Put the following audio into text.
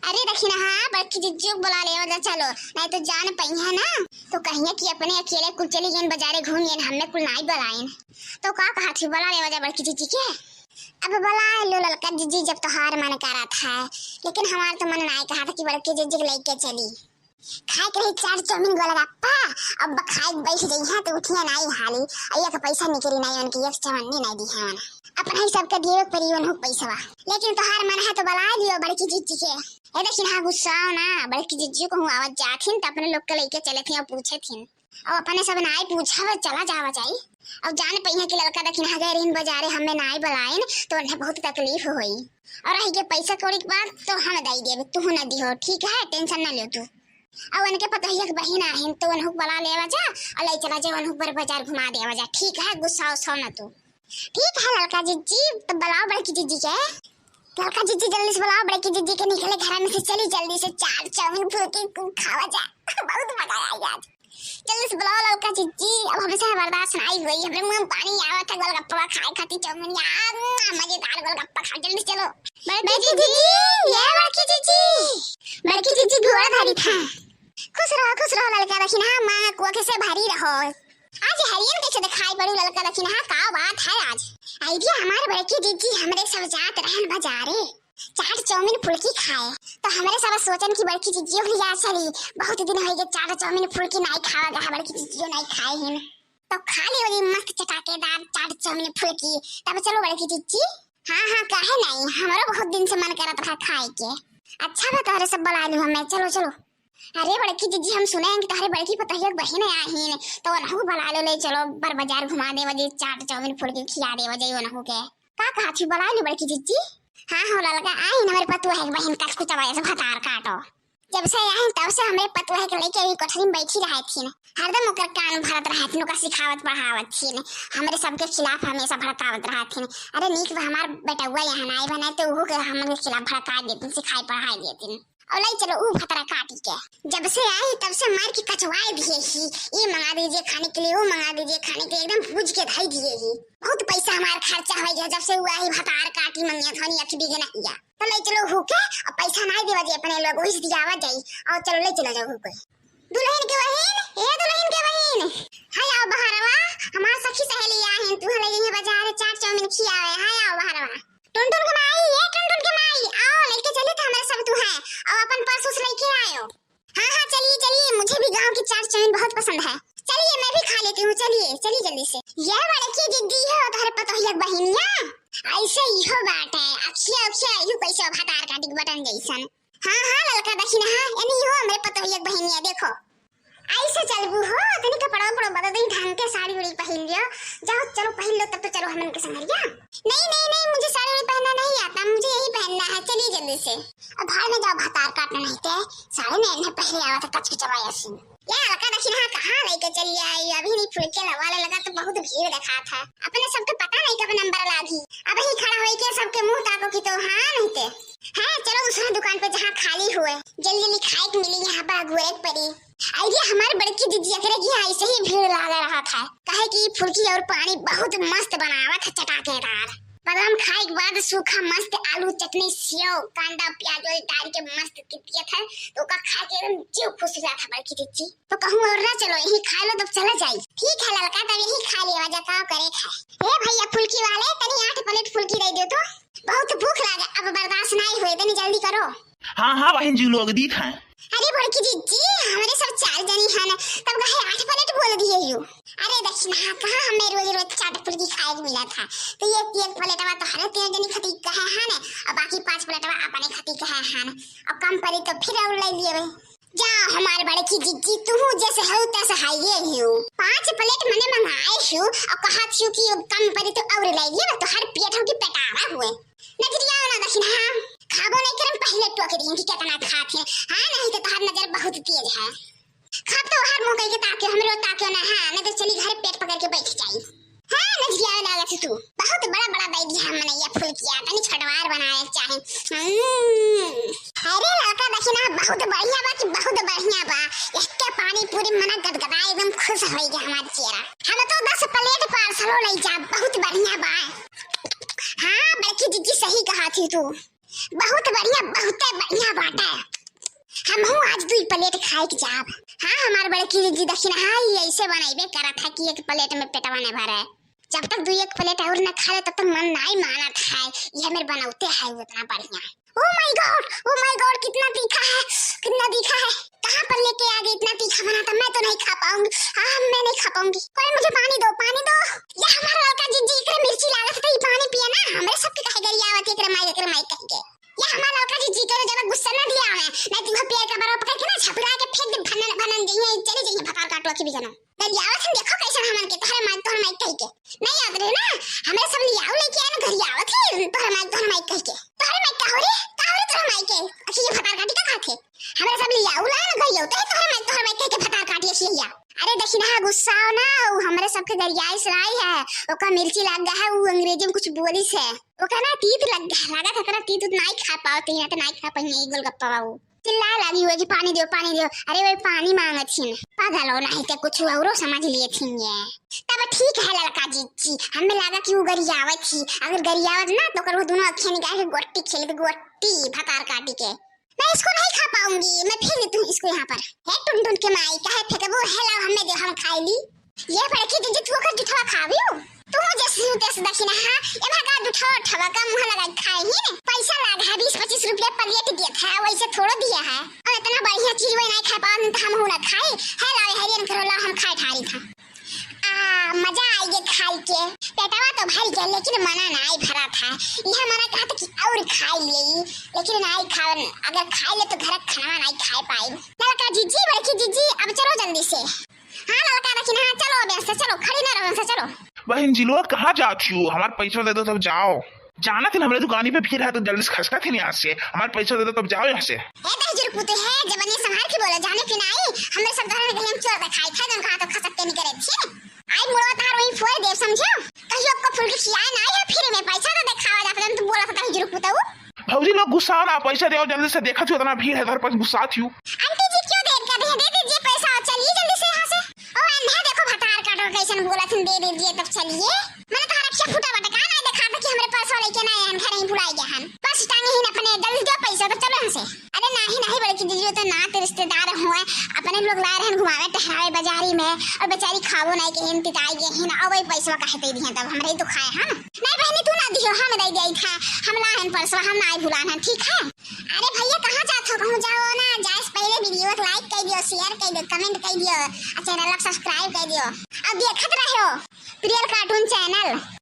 अरे दक्षिणा हाँ बड़की जिज्जू बुला ले वजह चलो नहीं तो जान पई है ना तो कहिए कि अपने अकेले कुल चली गए बाजारे घूम गए हमें कुल नहीं बुलाएं तो का कहा थी बुला ले वजह बड़की जिज्जी के अब बुला लो ललका जिज्जी जब त्योहार मन करा था लेकिन हमारा तो मन नहीं कहा था कि बड़की जिज्जी को लेके चली खाए के लिए चाट चाउमीन गोलगप्पा अब खाए बैठ गई है तो उठिया नहीं हाली अय्या का पैसा निकली नहीं उनकी एक चवन्नी नहीं दी है मना अपन ही सबका दियो परिवन हो पैसा लेकिन त्योहार मन है तो बुला लियो बड़की जिज्जी के ए दक्षिण हाँ गुस्सा ना बड़की जिज्जी को आवाज जाथिन तो अपने लोग के लेके चले थे और पूछे थिन और अपने सब नाई पूछा चला जावा जाई अब जान पई है कि लड़का दक्षिण हाँ गए इन बाजारे हमें नाई बुलाएन तो उन्हें बहुत तकलीफ हुई और रही के पैसा कौड़ी के बाद तो हम दई देबे तू न दिहो ठीक है टेंशन न ले तू अब उनके पता ही एक बहन आहिन तो उन्हों बुला लेवा जा और ले चला जा उन्हों पर बाजार घुमा देवा जा ठीक है गुस्सा उस्सा न तू ठीक है लड़का जिज्जी तो बुलाओ बड़की जिज्जी के लड़का जिज्जी जल्दी से बुलाओ बड़की जिज्जी के निकले घर में से चली जल्दी से चाट चाउमीन फुल्की खावा जा बहुत मजा आएगा आज जल्दी से बुलाओ लड़का जिज्जी अब हमसे बर्दाश्त नहीं हुई हमारे मुंह में पानी आवा था गोलगप्पा खाए खाती चाउमीन यार मजेदार गोलगप्पा खा जल्दी चलो बड़की जिज्जी ये बड़की जिज्जी घोड़ा धारी था खुश रहो लड़का दक्षिणा माँ को कैसे भारी रहो आज हरियन कैसे दिखाई पड़ी लड़का दक्षिणा का बात है आज आइडिया हमारे बड़की जिज्जी हमरे सब जात रहन बाजारे चाट चाउमीन फुल्की खाए तो हमारे सब सोचन की बड़की जिज्जी हो जा चली बहुत दिन हो गए चाट चाउमीन फुल्की नहीं खावा गया बड़की जिज्जी नहीं खाए हैं तो खा ले वाली मस्त चटाकेदार चाट चाउमीन फुल्की तब चलो बड़की जिज्जी हाँ काहे नहीं हमारा बहुत दिन से मन कर रहा था खाए के अच्छा बता रहे सब बुला लूं हमें चलो अरे बड़की जिज्जी हम सुने हैं कि तुम्हारे बड़की पतोहिया बहन आई तो उन्हों बुला लो ले चलो बर बाजार घुमा दे वजे चाट चाउमीन फुल्की खिला दे वजे उन्हों के का कहा थी बुला लो बड़की जिज्जी हाँ लड़का आई हमारे पतोह है बहन कस कुछ वजह से भतार काटो जब से आई तब से हमारे पतोह के लेके भी कोठरी में बैठी रहे थी हरदम ओकर कान भरत रहे थी का सिखावत पढ़ावत थी हमारे सबके खिलाफ हमेशा भड़कावत रहे थी अरे नीक हमार बेटा हुआ यहाँ नहीं बने तो वो हमारे खिलाफ भड़का देती सिखाई पढ़ाई देती और लाई चलो भतरा काटी के जब से आई तब से मार के कचवाए दिए ही ये मंगा दीजिए खाने के लिए वो मंगा दीजिए खाने के लिए एकदम पूछ के धाई दिए ही बहुत पैसा हमारा खर्चा हो गया जब से हुआ ही भतार काटी मंगिया थोनी अख भी गना किया तो ले चलो होके और पैसा नहीं देवा जे अपने लोग उस दियावा जाई और चलो ले चलो जाओ होके दुल्हन के बहन हाय आओ बहारवा हमार सखी सहेली आहिन तू ले ये बाजार चाट चाउमीन खियावे हाय आओ बहारवा टुनटुन के माई आओ लेके चले तो हमारे सब तू है और अपन पर्स उस लेके आयो हाँ चलिए मुझे भी गांव की चाट चाउमीन बहुत पसंद है चलिए मैं भी खा लेती हूँ चलिए जल्दी से ये बड़की जिद्दी है उधर पतोहिया बहनिया ऐसे इहो बात है अक्षय यू कैसे भतार काटी बटन जैसन हाँ लड़का दक्षिणा हाँ यानी हो हमारे पतोहिया बहनिया देखो ऐसे चलबू हो तनी कपड़ा बदल दे ढंग के साड़ी उड़ी पहन लियो जाओ चलो पहन लो तब तो चलो हमन के संगरिया नहीं मुझे साड़ी उड़ी पहनना नहीं आता मुझे यही पहनना है चलिए जल्दी से अब बाहर में जाओ भतार काटना नहीं ते साड़ी में इन्हें पहले आवा था कच कचवाया सीन यार लड़का दक्षिणा कहाँ लेके चली आई अभी नहीं फुलके वाला लगा तो बहुत भीड़ देखा था अपने सबके पता नहीं कब नंबर लागी अब ही खड़ा होई के सबके मुंह ताको की तो हाँ नहीं थे हाँ चलो दूसरा दुकान पे जहाँ खाली हुए जल्दी खाए के मिली यहाँ पर अगुरे पड़ी आइडिया हमारे बड़की जिज्जी अकरे की ऐसे ही भीड़ लगा रहा था कहे कि फुल्की और पानी बहुत मस्त बनावा था चटाकेदार बादाम खाए के बाद सूखा मस्त आलू चटनी सेव कांदा प्याज और डाल के मस्त किया था तो का खा के एकदम जीव खुश हो था बड़की जिज्जी तो कहूँ और ना चलो यही खा लो तब चला जाए ठीक है लड़का तब यही खा लिया वजह का करे खाए हे भैया फुल्की वाले तनी 8 प्लेट फुल्की दे दो तो बहुत भूख लगा अब बर्दाश्त नहीं हुए तनी जल्दी करो हाँ बहन जी लोग दी था अरे बड़की जिज्जी हमारे सब 4 जनी है ना तब कहे 8 प्लेट बोल दिए यू अरे दक्षिणा कहाँ हमें रोज चाट फुल्की खाए को मिला था तो ये 1 प्लेट तो हर 3 जनी खाती कहे है ना और बाकी 5 प्लेट अपने खाती कहे है ना और कम पड़ी तो फिर और ले लिए जा हमारे बड़की जिज्जी तू जैसे है तैसे है ये हूँ 5 प्लेट मैंने मंगाए हूँ और कहा थी कि कम पड़ी तो और ले लिए तो हर पेट हो की पेटावा हुए नजरिया ना दक्षिणा खाबो नहीं करम पहले टोक दी कि कितना खाते हां नहीं तो तोहर नजर बहुत तेज है खाब तो हर मुंह के ताके हमरो ताके ना हां नहीं तो चली घर पेट पकड़ के बैठ जाई हां नजरिया लगा तू बहुत बड़ा दे दिया हमने ये फूल किया तनी छटवार बनाए चाहे अरे लड़का दक्षिणा बहुत बढ़िया बा इसके पानी पूरी मना गदगदाए एकदम खुश हो गया हमारा चेहरा हम तो 10 प्लेट पार्सल ले जा बहुत बढ़िया बा हां बड़की जिज्जी सही कहा थी तू बहुत बढ़िया बात बाटा हम हूँ आज 2 प्लेट खाए के जाब। हाँ हमार बड़की जी देखी ना हाँ ये ऐसे बनाइबे करत है कि 1 प्लेट में पेटवा न भरे। जब तक 2-1 प्लेट और न खा ले तब तक मन नहीं मानत है। ये मेरे बनाते है उतना बढ़िया। ओ माय गॉड कितना तीखा है, कितना तीखा है। कहाँ पर लेके आ गए इतना तीखा बना था। मैं तो नहीं खा पाऊंगी। हाँ मैं नहीं खा पाऊंगी। कोई मुझे पानी दो ये हमारा लड़का जिज्जी एकरे मिर्ची लागत है पानी पिए ना हमरे सबके कहे गरियावत एकरे माई कह के। ये हमारा लड़का जिज्जी के जब गुस्सा न दिया है नहीं तुम्हें पेड़ का बराबर पकड़ के ना छपरा के फेंक दे भनन दिए चले जाइए भकार काटवा के भी जना। गरियावत हम देखो कैसे हमन के तोहरे माई कह के नहीं याद रहे ना हमरे सब लियाओ लेके आए ना गरियावत है तोहरे माई कह के। तोहरे माई का हो रे तोहरे माई के अच्छी ये भकार काटी का खाथे हमरे सब लियाओ ला ना गरियाओ तोहरे माई कह के भकार काटी छिया। अरे देखी ना गुस्सा हो ना हमरे सबके गरियाई सलाई है ओका मिर्ची लग गया है वो अंग्रेजी में कुछ बोली से ओका ना तीत लग गया लगा था तेरा तीत नहीं खा पाते हैं तो नहीं खा पाएंगे गोलगप्पा बाबू चिल्ला लगी हुई कि पानी दो। अरे वही पानी मांगत थी पागल हो नहीं तो कुछ और समझ लिए थी ये तब ठीक है लड़का जी हमें लगा कि वो गरियावत थी। अगर गरियावत ना तो कर वो दोनों अखियां निकाल के गोट्टी खेल के गोट्टी भकार काटी के मैं इसको नहीं खा पाऊंगी। मैं फेंक देती हूँ इसको यहाँ पर है टुन के माई कहे फेंके वो हेला हमें दे हम खाई ली ये बड़की जी तू कर जुठवा खावी हो तुम जैसे देखी ना हाँ ये भगा जुठवा का मुंह लगा खाए ही ने पैसा लगा है 20-25 रुपया प्लेट दिया था वैसे थोड़ा दिया है और इतना बढ़िया चीज वही नहीं खा पाओ तो हम हो ना खाए हेला हरियन करो ला हम खाए ठारी था मजा आई ये खाई के पेटवा तो भर गया लेकिन मना नहीं भरा था। यह मना कहा था कि और खा लिए लेकिन नहीं खा अगर खा ले तो घर खाना नहीं खा पाए। लड़का जीजी बड़की जीजी अब चलो जल्दी से। हाँ लड़का देखी ना चलो अब चलो खड़ी ना रहो चलो। बहन जी लोग कहाँ जाती हो हमारे पैसा दे दो तब जाओ। जाना थी हमारे दुकानी पे भीड़ है तो जल्दी से खसका थी यहाँ से हमारे पैसा दे दो तब जाओ यहाँ से। पुते है जबनी संभाल के बोलो जाने की नहीं हमरे सब घर में गले में चोर खाई था जन कहा तो खसकते नहीं करे थी आई मुड़वा तार वही फोड़ देव समझो कहियो को फुल के खियाए नहीं है फिर में पैसा तो दिखावा जाता तुम बोला था जरूर पुता भौजी लोग गुस्सा ना पैसा दो जल्दी से देखा थी उतना भीड़ है घर पर गुस्सा थी। आंटी जी क्यों देर कर रहे हैं दे दीजिए पैसा चलिए जल्दी से यहाँ से। ओ अंधा देखो भतार काटो कैसे बोला तुम दे दीजिए तब चलिए मैंने तो रक्षा फूटा बटा का नहीं देखा था कि हमारे पास वाले के नहीं घर ही भुला गया हम बस टांगे ही अपने जल्दी दो पैसा तो चलो यहाँ से। अरे नहीं बड़की दीदी तो नाते रिश्तेदार हुए अपने लोग ला रहे हैं घुमावे टहरावे बाजारी में और बेचारी खावो नहीं के हिन पिटाई के हिन और वही पैसा कहते दिए तब हमरे तो खाए हम नहीं बहनी तू ना दियो हम दे गई था हम ला हन परसों हम नहीं भुलाना ठीक है। अरे भैया कहाँ जाते हो कहूँ जाओ ना जाए पहले वीडियो को लाइक कर दियो शेयर कर दियो कमेंट कर दियो और चैनल को सब्सक्राइब कर दियो अब देखत रहो प्रियल कार्टून चैनल।